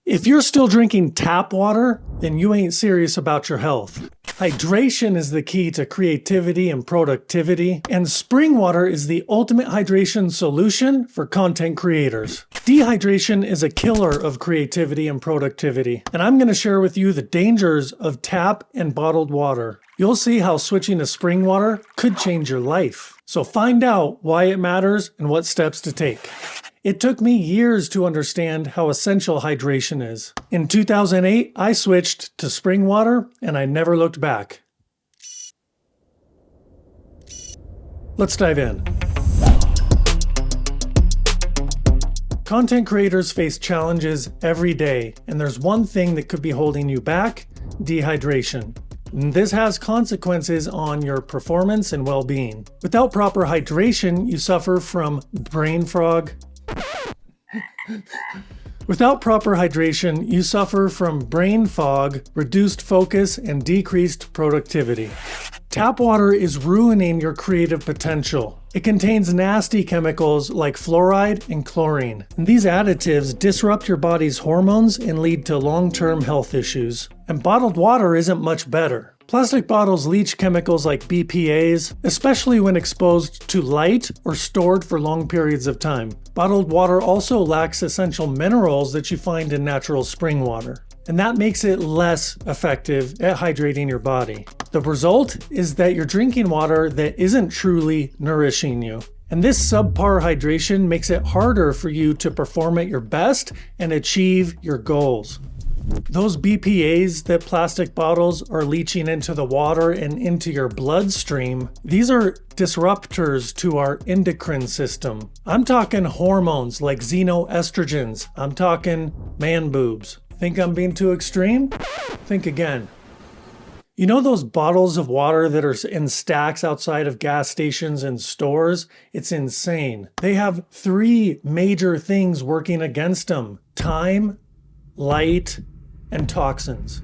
If you're still drinking tap water, then you ain't serious about your health. Hydration is the key to creativity and productivity, and spring water is the ultimate hydration solution for content creators. Dehydration is a killer of creativity and productivity, and I'm going to share with you the dangers of tap and bottled water. You'll see how switching to spring water could change your life. So find out why it matters and what steps to take. It took me years to understand how essential hydration is. In 2008, I switched to spring water and I never looked back. Let's dive in. Content creators face challenges every day, and there's one thing that could be holding you back: dehydration. This has consequences on your performance and well-being. Without proper hydration, you suffer from brain fog. Without proper hydration, you suffer from brain fog, reduced focus, and decreased productivity. Tap water is ruining your creative potential. It contains nasty chemicals like fluoride and chlorine. And these additives disrupt your body's hormones and lead to long-term health issues. And bottled water isn't much better. Plastic bottles leach chemicals like BPAs, especially when exposed to light or stored for long periods of time. Bottled water also lacks essential minerals that you find in natural spring water, and that makes it less effective at hydrating your body. The result is that you're drinking water that isn't truly nourishing you. And this subpar hydration makes it harder for you to perform at your best and achieve your goals. Those BPAs that plastic bottles are leaching into the water and into your bloodstream, these are disruptors to our endocrine system. I'm talking hormones like xenoestrogens. I'm talking man boobs. Think I'm being too extreme? Think again. You know those bottles of water that are in stacks outside of gas stations and stores? It's insane. They have 3 major things working against them: time, light, and toxins.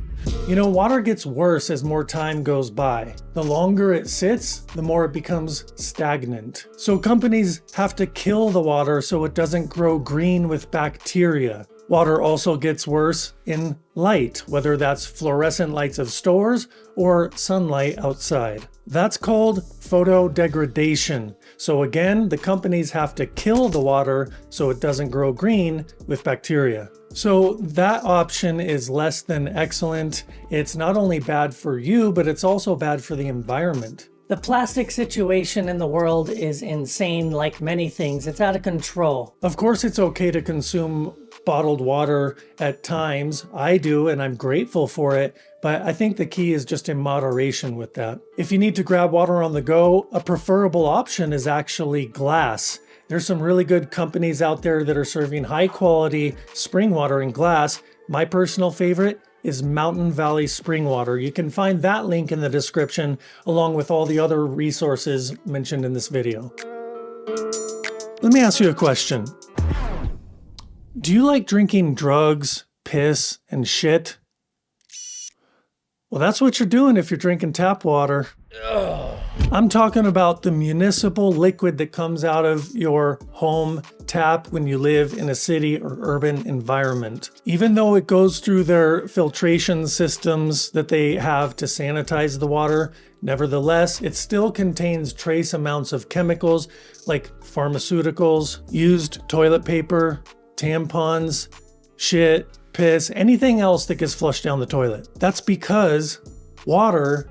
You know, water gets worse as more time goes by. The longer it sits, the more it becomes stagnant. So companies have to kill the water so it doesn't grow green with bacteria. Water also gets worse in light, whether that's fluorescent lights of stores or sunlight outside. That's called photodegradation. So again, the companies have to kill the water so it doesn't grow green with bacteria. So that option is less than excellent. It's not only bad for you, but it's also bad for the environment. The plastic situation in the world is insane, like many things. It's out of control. Of course, it's okay to consume bottled water at times. I do, and I'm grateful for it. But I think the key is just in moderation with that. If you need to grab water on the go, a preferable option is actually glass. There's some really good companies out there that are serving high quality spring water in glass. My personal favorite is Mountain Valley Spring Water. You can find that link in the description along with all the other resources mentioned in this video. Let me ask you a question. Do you like drinking drugs, piss, and shit? Well, that's what you're doing if you're drinking tap water. I'm talking about the municipal liquid that comes out of your home tap when you live in a city or urban environment. Even though it goes through their filtration systems that they have to sanitize the water, nevertheless, it still contains trace amounts of chemicals like pharmaceuticals, used toilet paper, tampons, shit, piss, anything else that gets flushed down the toilet. That's because water,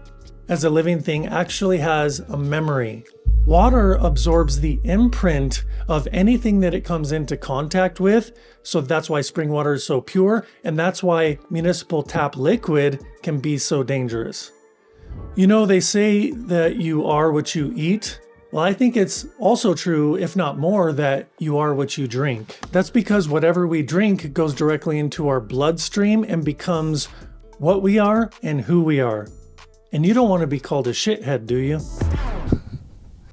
as a living thing, actually has a memory. Water absorbs the imprint of anything that it comes into contact with, so that's why spring water is so pure, and that's why municipal tap liquid can be so dangerous. You know, they say that you are what you eat. Well, I think it's also true, if not more, that you are what you drink. That's because whatever we drink goes directly into our bloodstream and becomes what we are and who we are. And you don't want to be called a shithead, do you?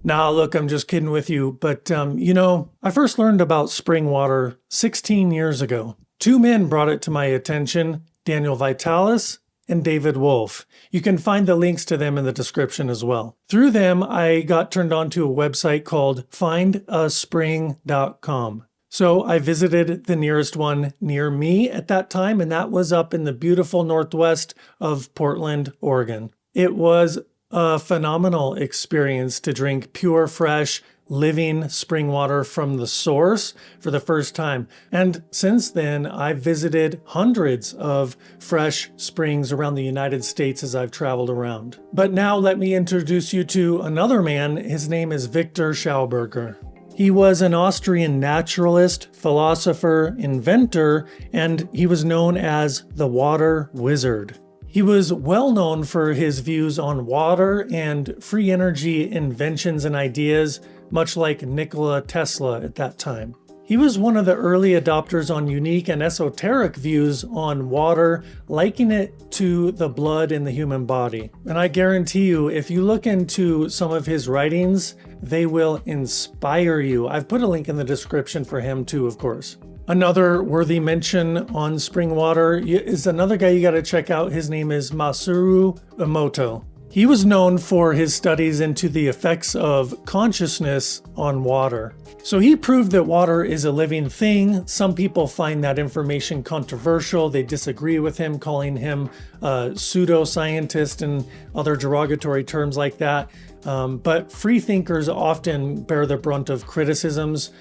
Nah, look, I'm just kidding with you. But, you know, I first learned about spring water 16 years ago. 2 men brought it to my attention, Daniel Vitalis and David Wolf. You can find the links to them in the description as well. Through them, I got turned on to a website called findaspring.com. So I visited the nearest one near me at that time, and that was up in the beautiful northwest of Portland, Oregon. It was a phenomenal experience to drink pure, fresh, living spring water from the source for the first time. And since then, I've visited hundreds of fresh springs around the United States as I've traveled around. But now let me introduce you to another man. His name is Victor Schauberger. He was an Austrian naturalist, philosopher, inventor, and he was known as the Water Wizard. He was well known for his views on water and free energy inventions and ideas, much like Nikola Tesla at that time. He was one of the early adopters on unique and esoteric views on water, likening it to the blood in the human body. And I guarantee you, if you look into some of his writings, they will inspire you. I've put a link in the description for him too, of course. Another worthy mention on spring water is another guy you got to check out. His name is Masaru Emoto. He was known for his studies into the effects of consciousness on water. So he proved that water is a living thing. Some people find that information controversial. They disagree with him, calling him a pseudoscientist and other derogatory terms like that. But free thinkers often bear the brunt of criticisms.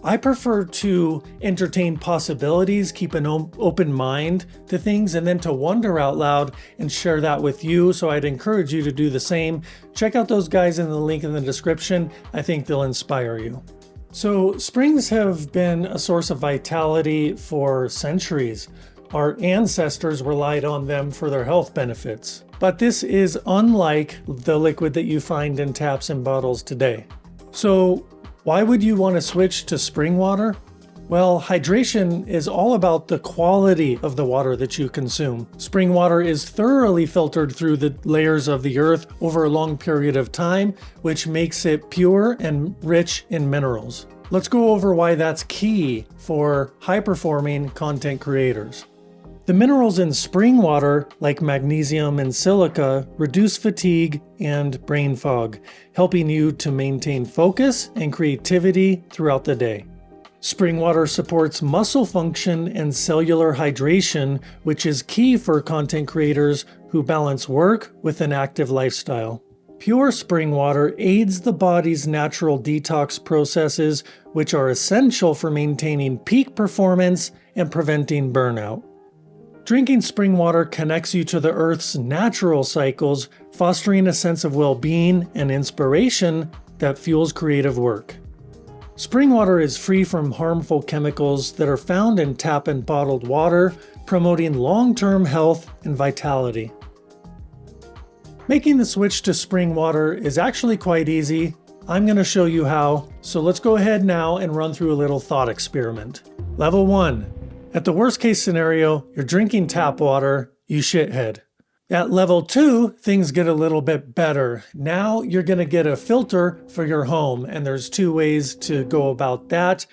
I prefer to entertain possibilities, keep an open mind to things, and then to wonder out loud and share that with you. So I'd encourage you to do the same. Check out those guys in the link in the description. I think they'll inspire you. So springs have been a source of vitality for centuries. Our ancestors relied on them for their health benefits. But this is unlike the liquid that you find in taps and bottles today. So why would you want to switch to spring water? Well, hydration is all about the quality of the water that you consume. Spring water is thoroughly filtered through the layers of the earth over a long period of time, which makes it pure and rich in minerals. Let's go over why that's key for high-performing content creators. The minerals in spring water, like magnesium and silica, reduce fatigue and brain fog, helping you to maintain focus and creativity throughout the day. Spring water supports muscle function and cellular hydration, which is key for content creators who balance work with an active lifestyle. Pure spring water aids the body's natural detox processes, which are essential for maintaining peak performance and preventing burnout. Drinking spring water connects you to the Earth's natural cycles, fostering a sense of well-being and inspiration that fuels creative work. Spring water is free from harmful chemicals that are found in tap and bottled water, promoting long-term health and vitality. Making the switch to spring water is actually quite easy. I'm going to show you how, so let's go ahead now and run through a little thought experiment. Level 1. At the worst case scenario, you're drinking tap water, you shithead. At level 2, things get a little bit better. Now you're going to get a filter for your home, and there's 2 ways to go about that.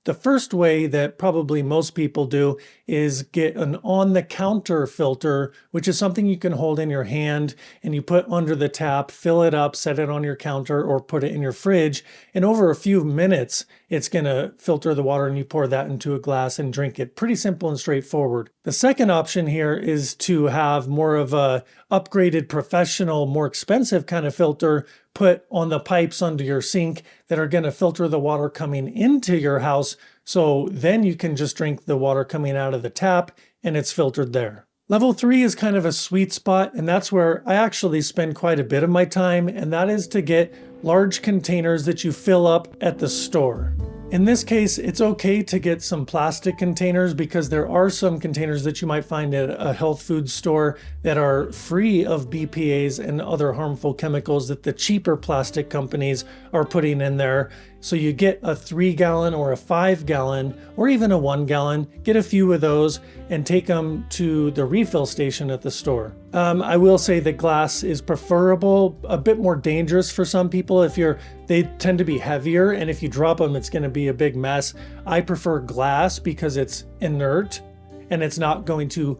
The first way that probably most people do is get an on-the-counter filter, which is something you can hold in your hand and you put under the tap, fill it up, set it on your counter or put it in your fridge. And over a few minutes, it's going to filter the water and you pour that into a glass and drink it. Pretty simple and straightforward. The second option here is to have more of a upgraded professional, more expensive kind of filter put on the pipes under your sink that are going to filter the water coming into your house. So then you can just drink the water coming out of the tap and it's filtered there. Level 3 is kind of a sweet spot, and that's where I actually spend quite a bit of my time, and that is to get large containers that you fill up at the store. In this case, it's okay to get some plastic containers because there are some containers that you might find at a health food store that are free of BPAs and other harmful chemicals that the cheaper plastic companies are putting in there. So you get a 3-gallon or a 5-gallon or even a 1-gallon, get a few of those and take them to the refill station at the store. I will say that glass is preferable, a bit more dangerous for some people they tend to be heavier, and if you drop them, it's going to be a big mess. I prefer glass because it's inert and it's not going to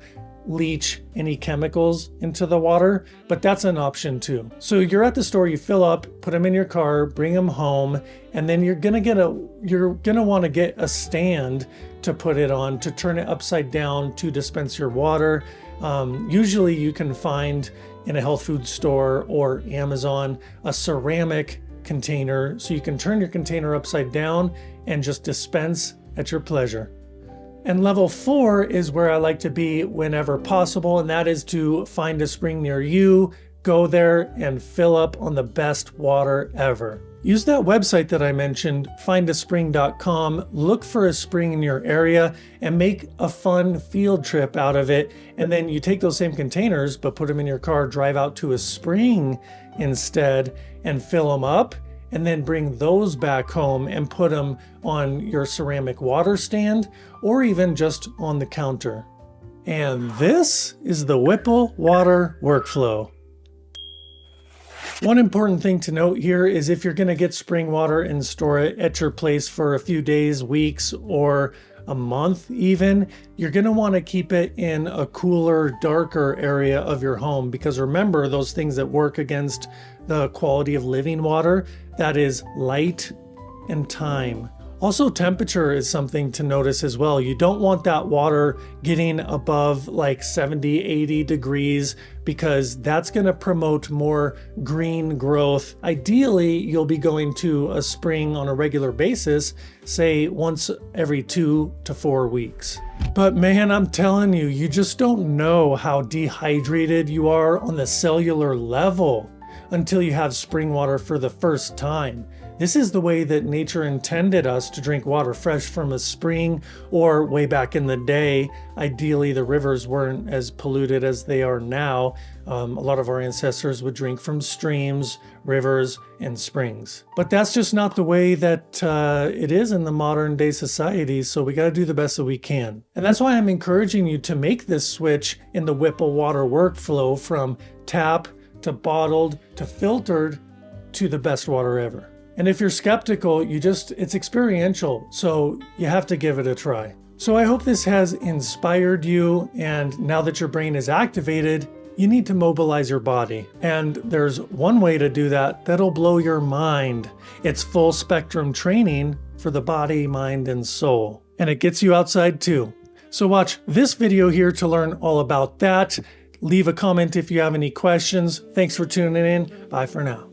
leach any chemicals into the water, but that's an option too. So you're at the store, you fill up, put them in your car, bring them home, and then you're gonna want to get a stand to put it on, to turn it upside down to dispense your water. Usually you can find in a health food store or Amazon a ceramic container, so you can turn your container upside down and just dispense at your pleasure. And level 4 is where I like to be whenever possible, and that is to find a spring near you, go there and fill up on the best water ever. Use that website that I mentioned, findaspring.com, look for a spring in your area and make a fun field trip out of it. And then you take those same containers, but put them in your car, drive out to a spring instead and fill them up, and then bring those back home and put them on your ceramic water stand or even just on the counter. And this is the Whipple water workflow. One important thing to note here is if you're going to get spring water and store it at your place for a few days, weeks, or a month even, you're going to want to keep it in a cooler, darker area of your home, because remember, those things that work against the quality of living water, that is light and time. Also, temperature is something to notice as well. You don't want that water getting above like 70, 80 degrees, because that's going to promote more green growth. Ideally, you'll be going to a spring on a regular basis, say once every 2 to 4 weeks. But man, I'm telling you, you just don't know how dehydrated you are on the cellular level until you have spring water for the first time. This is the way that nature intended us to drink water fresh from a spring, or way back in the day, ideally the rivers weren't as polluted as they are now. A lot of our ancestors would drink from streams, rivers, and springs. But that's just not the way that it is in the modern day society, so we gotta do the best that we can. And that's why I'm encouraging you to make this switch in the Whipple water workflow from tap to bottled to filtered to the best water ever. And if you're skeptical, it's experiential, so you have to give it a try. So I hope this has inspired you, and now that your brain is activated, you need to mobilize your body. And there's one way to do that that'll blow your mind. It's full spectrum training for the body, mind, and soul. And it gets you outside too. So watch this video here to learn all about that. Leave a comment if you have any questions. Thanks for tuning in. Bye for now.